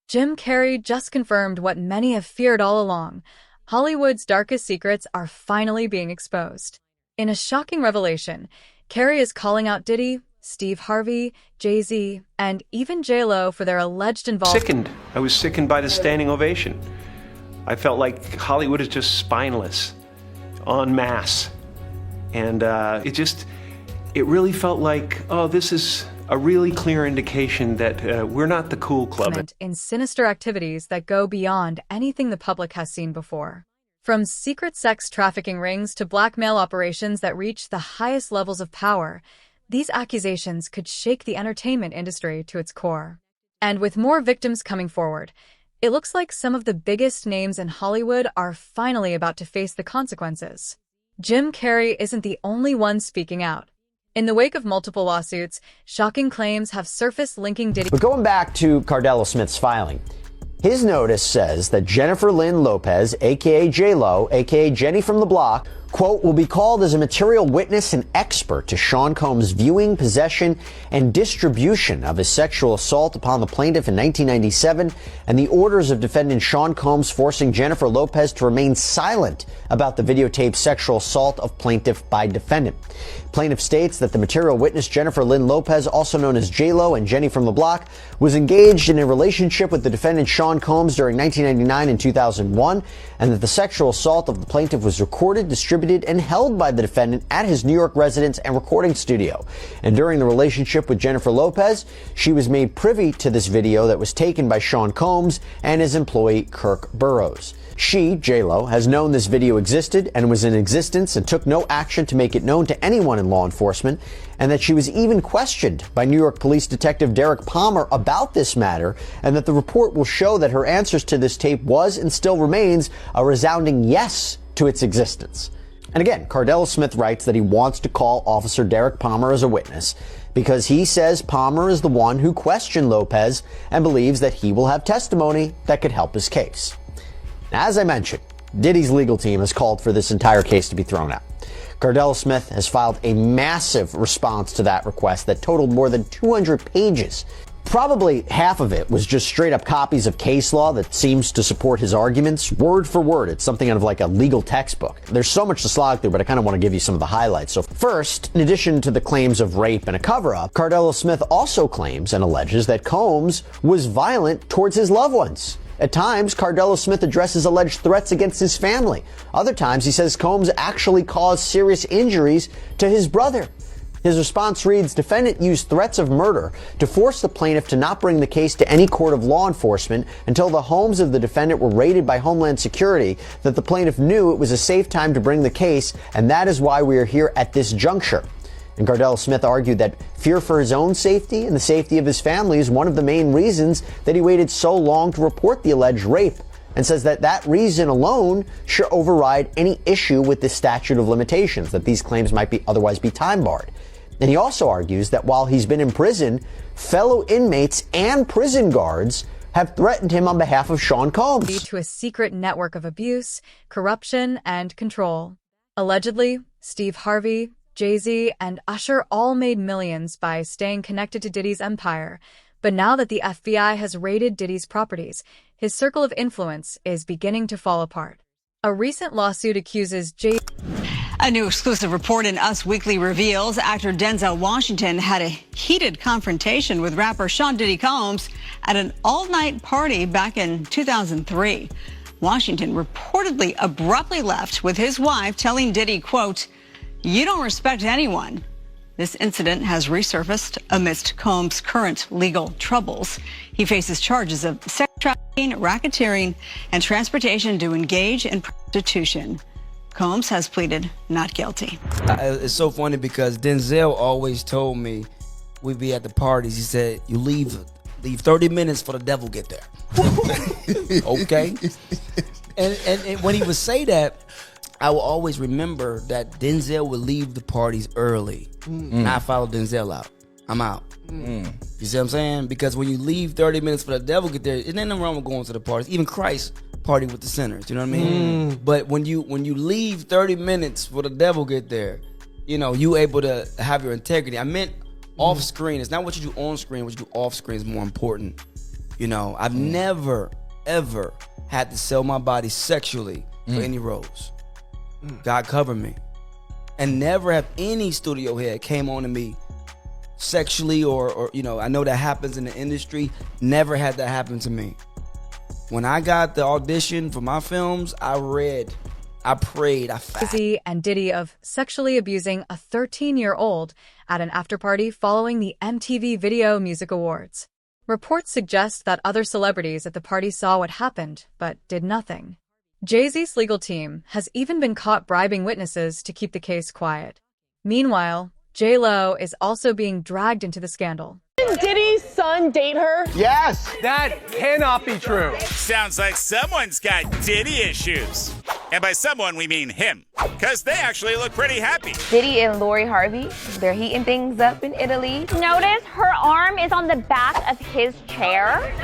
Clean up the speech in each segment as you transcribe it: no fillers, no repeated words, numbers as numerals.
Jim Carrey just confirmed what many have feared all along. Hollywood's darkest secrets are finally being exposed. In a shocking revelation, Carrey is calling out Diddy, Steve Harvey, Jay-Z, and even J-Lo for their alleged involvement. I was sickened by the standing ovation. I felt like Hollywood is just spineless, en masse. And it really felt like, oh, this is a really clear indication that we're not the cool club. In sinister activities that go beyond anything the public has seen before. From secret sex trafficking rings to blackmail operations that reach the highest levels of power, these accusations could shake the entertainment industry to its core. And with more victims coming forward, it looks like some of the biggest names in Hollywood are finally about to face the consequences. Jim Carrey isn't the only one speaking out. In the wake of multiple lawsuits, shocking claims have surfaced linking Diddy. But going back to Cardella Smith's filing, his notice says that Jennifer Lynn Lopez, a.k.a. J-Lo, a.k.a. Jenny from the Block, quote, will be called as a material witness and expert to Sean Combs' viewing, possession, and distribution of his sexual assault upon the plaintiff in 1997 and the orders of defendant Sean Combs forcing Jennifer Lopez to remain silent about the videotaped sexual assault of plaintiff by defendant. Plaintiff states that the material witness Jennifer Lynn Lopez, also known as J-Lo and Jenny from the Block, was engaged in a relationship with the defendant Sean Combs during 1999 and 2001, and that the sexual assault of the plaintiff was recorded, distributed, and held by the defendant at his New York residence and recording studio. And during the relationship with Jennifer Lopez, she was made privy to this video that was taken by Sean Combs and his employee Kirk Burrows. She, J-Lo, has known this video existed and was in existence and took no action to make it known to anyone in law enforcement, and that she was even questioned by New York Police Detective Derek Palmer about this matter, and that the report will show that her answers to this tape was and still remains a resounding yes to its existence. And again, Cardella Smith writes that he wants to call Officer Derek Palmer as a witness because he says Palmer is the one who questioned Lopez and believes that he will have testimony that could help his case. As I mentioned, Diddy's legal team has called for this entire case to be thrown out. Cardella Smith has filed a massive response to that request that totaled more than 200 pages. Probably half of it was just straight up copies of case law that seems to support his arguments, word for word. It's something out of like a legal textbook. There's so much to slog through, but I kind of want to give you some of the highlights. So first, in addition to the claims of rape and a cover-up, Cardella Smith also claims and alleges that Combs was violent towards his loved ones. At times, Cardella Smith addresses alleged threats against his family. Other times, he says Combs actually caused serious injuries to his brother. His response reads, defendant used threats of murder to force the plaintiff to not bring the case to any court of law enforcement until the homes of the defendant were raided by Homeland Security, that the plaintiff knew it was a safe time to bring the case, and that is why we are here at this juncture. And Cardella Smith argued that fear for his own safety and the safety of his family is one of the main reasons that he waited so long to report the alleged rape, and says that that reason alone should override any issue with the statute of limitations, that these claims might otherwise be time barred. And he also argues that while he's been in prison, fellow inmates and prison guards have threatened him on behalf of Sean Combs. Lead to a secret network of abuse, corruption, and control. Allegedly, Steve Harvey, Jay-Z, and Usher all made millions by staying connected to Diddy's empire. But now that the FBI has raided Diddy's properties, his circle of influence is beginning to fall apart. A recent lawsuit accuses Jay. A new exclusive report in Us Weekly reveals actor Denzel Washington had a heated confrontation with rapper Sean Diddy Combs at an all-night party back in 2003. Washington reportedly abruptly left with his wife, telling Diddy, quote, "You don't respect anyone." This incident has resurfaced amidst Combs' current legal troubles. He faces charges of sex trafficking, racketeering, and transportation to engage in prostitution. Combs has pleaded not guilty. It's so funny because Denzel always told me, we'd be at the parties, he said, you leave 30 minutes for the devil get there. Okay. And when he would say that, I will always remember that Denzel would leave the parties early. And I follow Denzel out. I'm out. You see what I'm saying? Because when you leave 30 minutes for the devil get there, there's nothing wrong with going to the parties. Even Christ party with the sinners, you know what I mean? But when you leave 30 minutes for the devil get there, you know, you able to have your integrity. I meant off screen. It's not what you do on screen, what you do off screen is more important. You know, I've never, ever had to sell my body sexually for any roles. God covered me. And never have any studio head came on to me sexually or you know, I know that happens in the industry. Never had that happen to me. When I got the audition for my films, I read, I prayed, I fasted. Jay-Z and Diddy of sexually abusing a 13-year-old at an after-party following the MTV Video Music Awards. Reports suggest that other celebrities at the party saw what happened, but did nothing. Jay-Z's legal team has even been caught bribing witnesses to keep the case quiet. Meanwhile, J-Lo is also being dragged into the scandal. Did Diddy's son date her? Yes! That cannot be true. Sounds like someone's got Diddy issues. And by someone, we mean him. Because they actually look pretty happy. Diddy and Lori Harvey, they're heating things up in Italy. Notice her arm is on the back of his chair.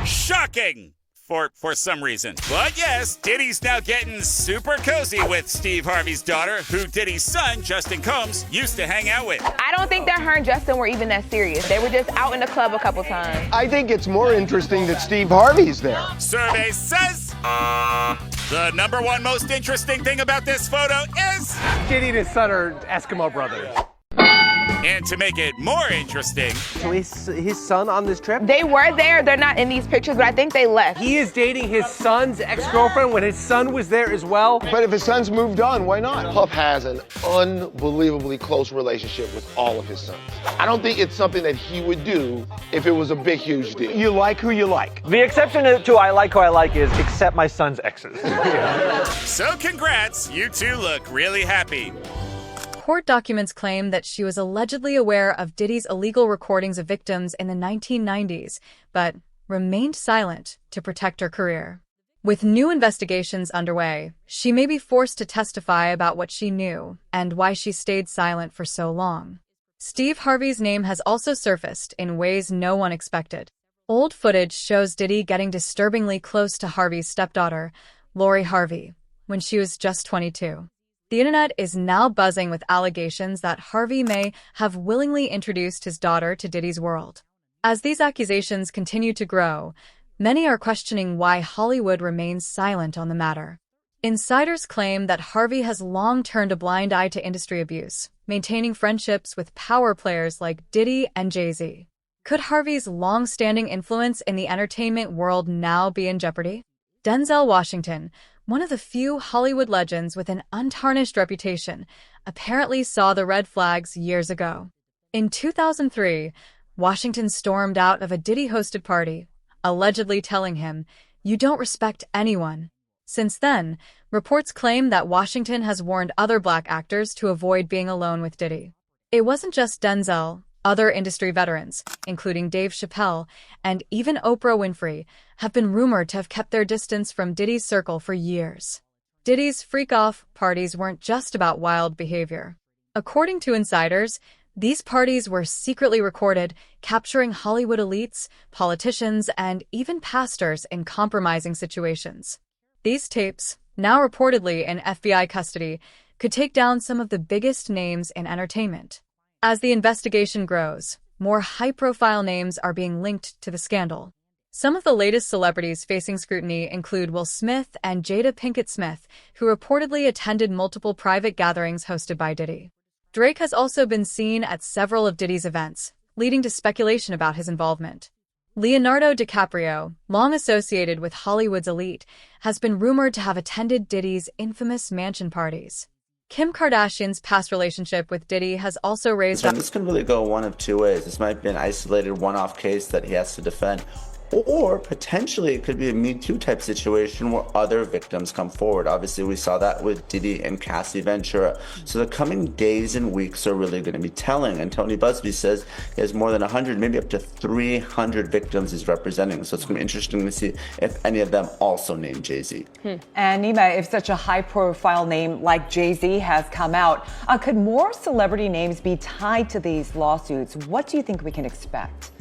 Shocking! For some reason. But yes, Diddy's now getting super cozy with Steve Harvey's daughter, who Diddy's son, Justin Combs, used to hang out with. I don't think that her and Justin were even that serious. They were just out in the club a couple times. I think it's more interesting that Steve Harvey's there. Survey says the number one most interesting thing about this photo is... Diddy and his son are Eskimo brothers. And to make it more interesting... So his son on this trip? They were there. They're not in these pictures, but I think they left. He is dating his son's ex-girlfriend when his son was there as well. But if his son's moved on, why not? Puff has an unbelievably close relationship with all of his sons. I don't think it's something that he would do if it was a big, huge deal. You like who you like. The exception to I like who I like is accept my son's exes. So congrats, you two look really happy. Court documents claim that she was allegedly aware of Diddy's illegal recordings of victims in the 1990s, but remained silent to protect her career. With new investigations underway, she may be forced to testify about what she knew and why she stayed silent for so long. Steve Harvey's name has also surfaced in ways no one expected. Old footage shows Diddy getting disturbingly close to Harvey's stepdaughter, Lori Harvey, when she was just 22. The internet is now buzzing with allegations that Harvey may have willingly introduced his daughter to Diddy's world. As these accusations continue to grow, many are questioning why Hollywood remains silent on the matter. Insiders claim that Harvey has long turned a blind eye to industry abuse, maintaining friendships with power players like Diddy and Jay-Z. Could Harvey's long-standing influence in the entertainment world now be in jeopardy? Denzel Washington, one of the few Hollywood legends with an untarnished reputation, apparently saw the red flags years ago. In 2003, Washington stormed out of a Diddy-hosted party, allegedly telling him, "You don't respect anyone." Since then, reports claim that Washington has warned other black actors to avoid being alone with Diddy. It wasn't just Denzel. Other industry veterans, including Dave Chappelle and even Oprah Winfrey, have been rumored to have kept their distance from Diddy's circle for years. Diddy's freak-off parties weren't just about wild behavior. According to insiders, these parties were secretly recorded, capturing Hollywood elites, politicians, and even pastors in compromising situations. These tapes, now reportedly in FBI custody, could take down some of the biggest names in entertainment. As the investigation grows, more high-profile names are being linked to the scandal. Some of the latest celebrities facing scrutiny include Will Smith and Jada Pinkett Smith, who reportedly attended multiple private gatherings hosted by Diddy. Drake has also been seen at several of Diddy's events, leading to speculation about his involvement. Leonardo DiCaprio, long associated with Hollywood's elite, has been rumored to have attended Diddy's infamous mansion parties. Kim Kardashian's past relationship with Diddy has also raised... This can really go one of two ways. This might be an isolated one-off case that he has to defend, or potentially it could be a Me Too type situation where other victims come forward. Obviously, we saw that with Diddy and Cassie Ventura. So the coming days and weeks are really going to be telling. And Tony Busby says he has more than 100, maybe up to 300 victims he's representing. So it's going to be interesting to see if any of them also name Jay-Z. And Nima, if such a high-profile name like Jay-Z has come out, could more celebrity names be tied to these lawsuits? What do you think we can expect?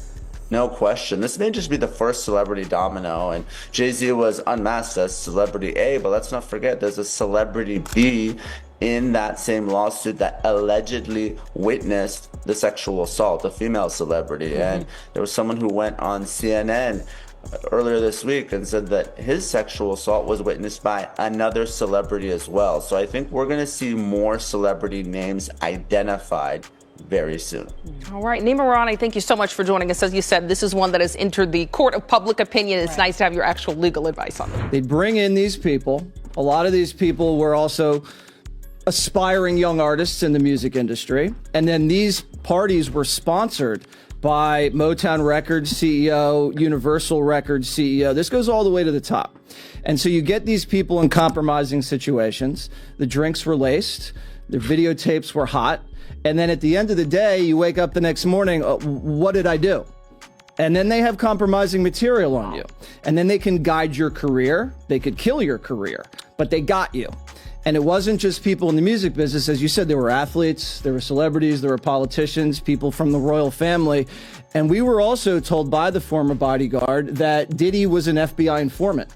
No question. This may just be the first celebrity domino, and Jay-Z was unmasked as celebrity A, but let's not forget there's a celebrity B in that same lawsuit that allegedly witnessed the sexual assault, a female celebrity. And there was someone who went on CNN earlier this week and said that his sexual assault was witnessed by another celebrity as well. So I think we're going to see more celebrity names identified very soon. All right, Nima Rani, thank you so much for joining us. As you said, this is one that has entered the court of public opinion. It's nice to have your actual legal advice on it. They'd bring in these people. A lot of these people were also aspiring young artists in the music industry. And then these parties were sponsored by Motown Records CEO, Universal Records CEO. This goes all the way to the top. And so you get these people in compromising situations. The drinks were laced. The videotapes were hot. And then at the end of the day, you wake up the next morning, what did I do? And then they have compromising material on you. And then they can guide your career. They could kill your career, but they got you. And it wasn't just people in the music business. As you said, there were athletes, there were celebrities, there were politicians, people from the royal family. And we were also told by the former bodyguard that Diddy was an FBI informant.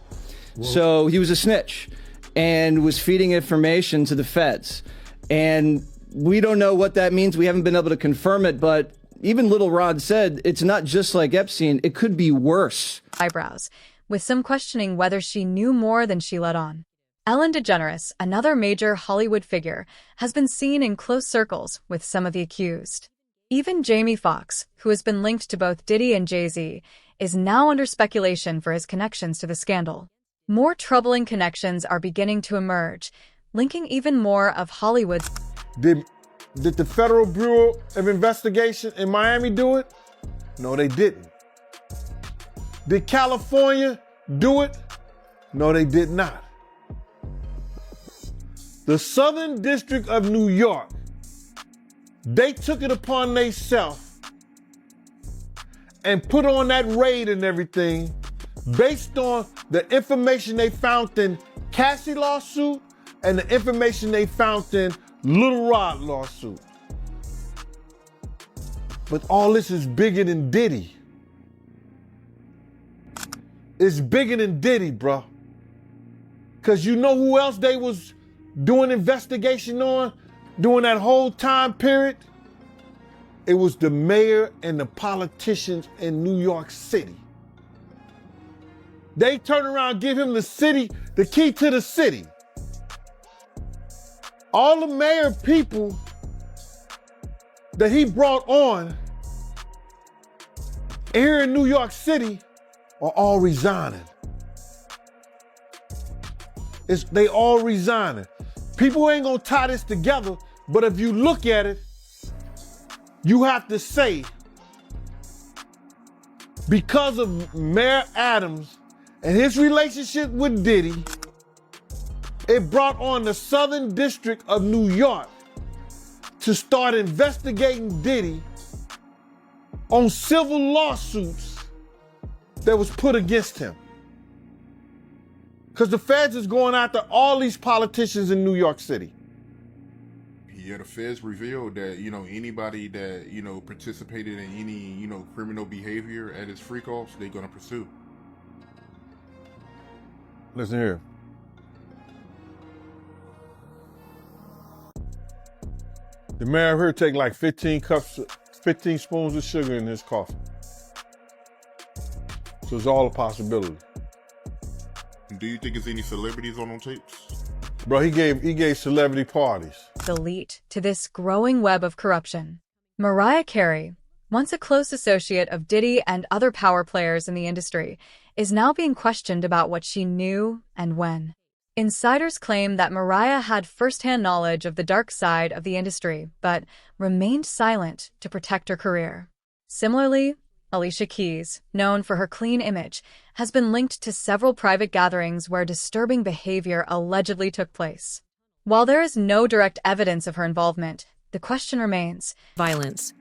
Whoa. So he was a snitch and was feeding information to the feds. And we don't know what that means. We haven't been able to confirm it, but even Little Rod said it's not just like Epstein. It could be worse. Eyebrows, with some questioning whether she knew more than she let on. Ellen DeGeneres, another major Hollywood figure, has been seen in close circles with some of the accused. Even Jamie Foxx, who has been linked to both Diddy and Jay-Z, is now under speculation for his connections to the scandal. More troubling connections are beginning to emerge, linking even more of Hollywood's... Did the Federal Bureau of Investigation in Miami do it? No, they didn't. Did California do it? No, they did not. The Southern District of New York, they took it upon themselves and put on that raid and everything based on the information they found in Cassie lawsuit and the information they found in Little Rod lawsuit. But all this is bigger than Diddy. It's bigger than Diddy, bro. Because you know who else they was doing investigation on during that whole time period? It was the mayor and the politicians in New York City. They turn around and give him the key to the city. All the mayor people that he brought on here in New York City are all resigning. They all resigning. People ain't gonna tie this together, but if you look at it, you have to say, because of Mayor Adams and his relationship with Diddy, it brought on the Southern District of New York to start investigating Diddy on civil lawsuits that was put against him. Because the feds is going after all these politicians in New York City. Yeah, the feds revealed that, anybody that, participated in any, criminal behavior at his freak-offs, they're going to pursue. Listen here. The mayor here take like 15 spoons of sugar in his coffee. So it's all a possibility. Do you think there's any celebrities on them tapes? Bro, he gave celebrity parties. Delete to this growing web of corruption. Mariah Carey, once a close associate of Diddy and other power players in the industry, is now being questioned about what she knew and when. Insiders claim that Mariah had first-hand knowledge of the dark side of the industry, but remained silent to protect her career. Similarly, Alicia Keys, known for her clean image, has been linked to several private gatherings where disturbing behavior allegedly took place. While there is no direct evidence of her involvement, the question remains: violence.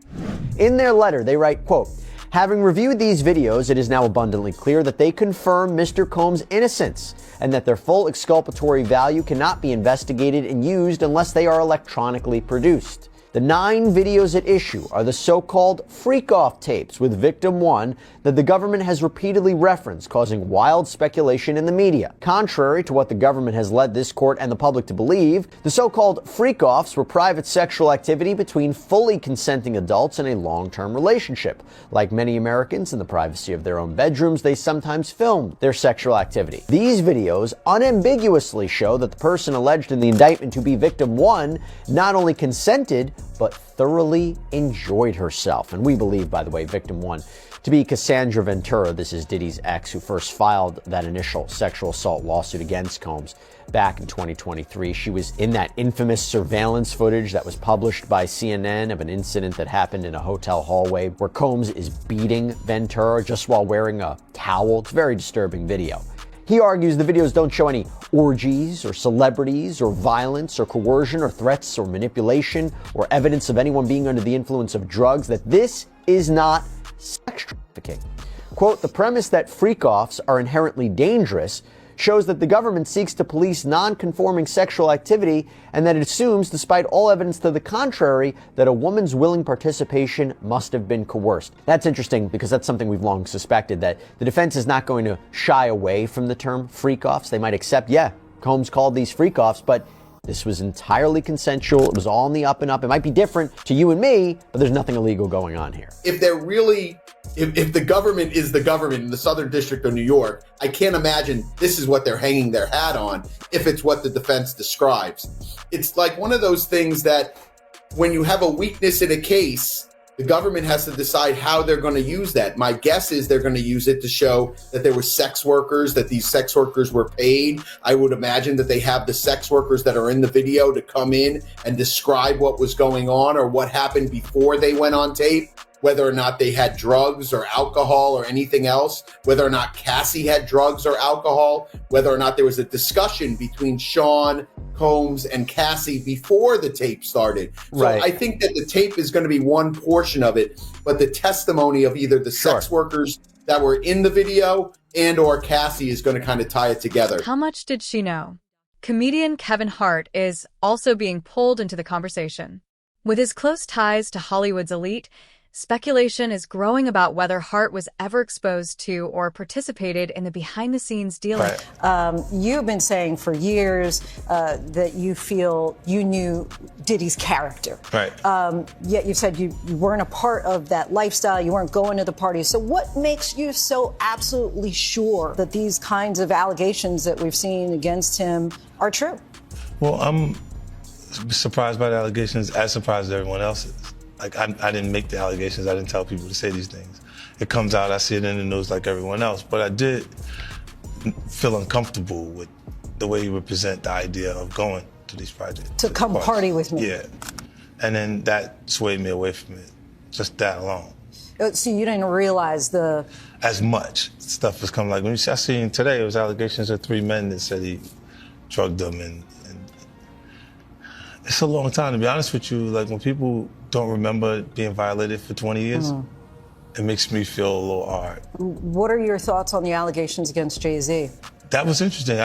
In their letter, they write, quote, "Having reviewed these videos, it is now abundantly clear that they confirm Mr. Combs' innocence and that their full exculpatory value cannot be investigated and used unless they are electronically produced. The 9 videos at issue are the so-called freak-off tapes with victim 1 that the government has repeatedly referenced, causing wild speculation in the media. Contrary to what the government has led this court and the public to believe, the so-called freak-offs were private sexual activity between fully consenting adults in a long-term relationship. Like many Americans in the privacy of their own bedrooms, they sometimes filmed their sexual activity. These videos unambiguously show that the person alleged in the indictment to be victim 1 not only consented, but thoroughly enjoyed herself. And we believe, by the way, victim 1 to be Cassandra Ventura. This is Diddy's ex, who first filed that initial sexual assault lawsuit against Combs back in 2023. She was in that infamous surveillance footage that was published by CNN of an incident that happened in a hotel hallway where Combs is beating Ventura just while wearing a towel. It's a very disturbing video. He argues the videos don't show any orgies or celebrities or violence or coercion or threats or manipulation or evidence of anyone being under the influence of drugs, that this is not sex trafficking. Quote, the premise that freak-offs are inherently dangerous shows that the government seeks to police non-conforming sexual activity and that it assumes, despite all evidence to the contrary, that a woman's willing participation must have been coerced. That's interesting because that's something we've long suspected, that the defense is not going to shy away from the term freak-offs. They might accept, yeah, Combs called these freak-offs, but this was entirely consensual. It was all in the up and up. It might be different to you and me, but there's nothing illegal going on here. If they're really, if the government is the government in the Southern District of New York, I can't imagine this is what they're hanging their hat on if it's what the defense describes. It's like one of those things that when you have a weakness in a case, the government has to decide how they're going to use that. My guess is they're going to use it to show that there were sex workers, that these sex workers were paid. I would imagine that they have the sex workers that are in the video to come in and describe what was going on or what happened before they went on tape, whether or not they had drugs or alcohol or anything else, whether or not Cassie had drugs or alcohol, whether or not there was a discussion between Sean, Combs, and Cassie before the tape started. So Right. I think that the tape is going to be one portion of it, but the testimony of either the sex workers that were in the video and or Cassie is going to kind of tie it together. How much did she know? Comedian Kevin Hart is also being pulled into the conversation. With his close ties to Hollywood's elite, speculation is growing about whether Hart was ever exposed to or participated in the behind-the-scenes dealing. You've been saying for years that you feel you knew Diddy's character. Right. Yet you said you weren't a part of that lifestyle, you weren't going to the parties. So what makes you so absolutely sure that these kinds of allegations that we've seen against him are true? Well, I'm surprised by the allegations, as surprised as everyone else is. Like, I didn't make the allegations. I didn't tell people to say these things. It comes out, I see it in the news like everyone else. But I did feel uncomfortable with the way he would present the idea of going to these projects. To come party with me. Yeah. And then that swayed me away from it. Just that alone. So you didn't realize the... As much stuff was coming. Like, when I seen today, it was allegations of 3 men that said he drugged them. And it's a long time, to be honest with you. Like, when people don't remember being violated for 20 years, it makes me feel a little hard. What are your thoughts on the allegations against Jay-Z? That was interesting.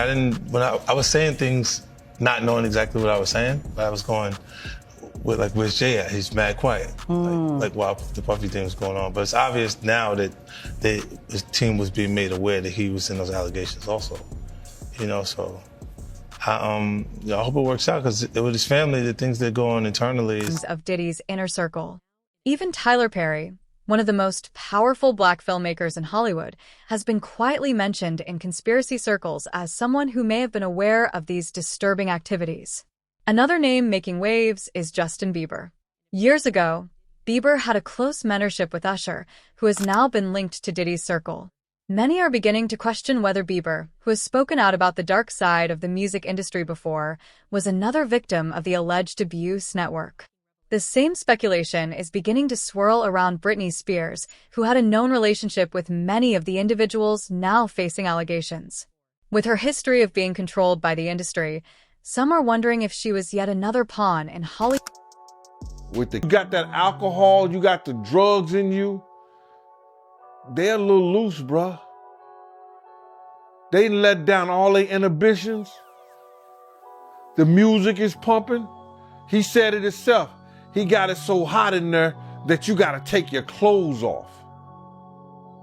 When I was saying things not knowing exactly what I was saying, but I was going with, like, where's Jay at? He's mad quiet. Like while the Puffy thing was going on. But it's obvious now that his team was being made aware that he was in those allegations also. You know, so I hope it works out, because with his family, the things that go on internally is... Of Diddy's inner circle. Even Tyler Perry, one of the most powerful black filmmakers in Hollywood, has been quietly mentioned in conspiracy circles as someone who may have been aware of these disturbing activities. Another name making waves is Justin Bieber. Years ago, Bieber had a close mentorship with Usher, who has now been linked to Diddy's circle. Many are beginning to question whether Bieber, who has spoken out about the dark side of the music industry before, was another victim of the alleged abuse network. The same speculation is beginning to swirl around Britney Spears, who had a known relationship with many of the individuals now facing allegations. With her history of being controlled by the industry, some are wondering if she was yet another pawn in Hollywood. You got that alcohol, you got the drugs in you. They're a little loose, bruh. They let down all their inhibitions. The music is pumping. He said it himself. he got it so hot in there that you got to take your clothes off.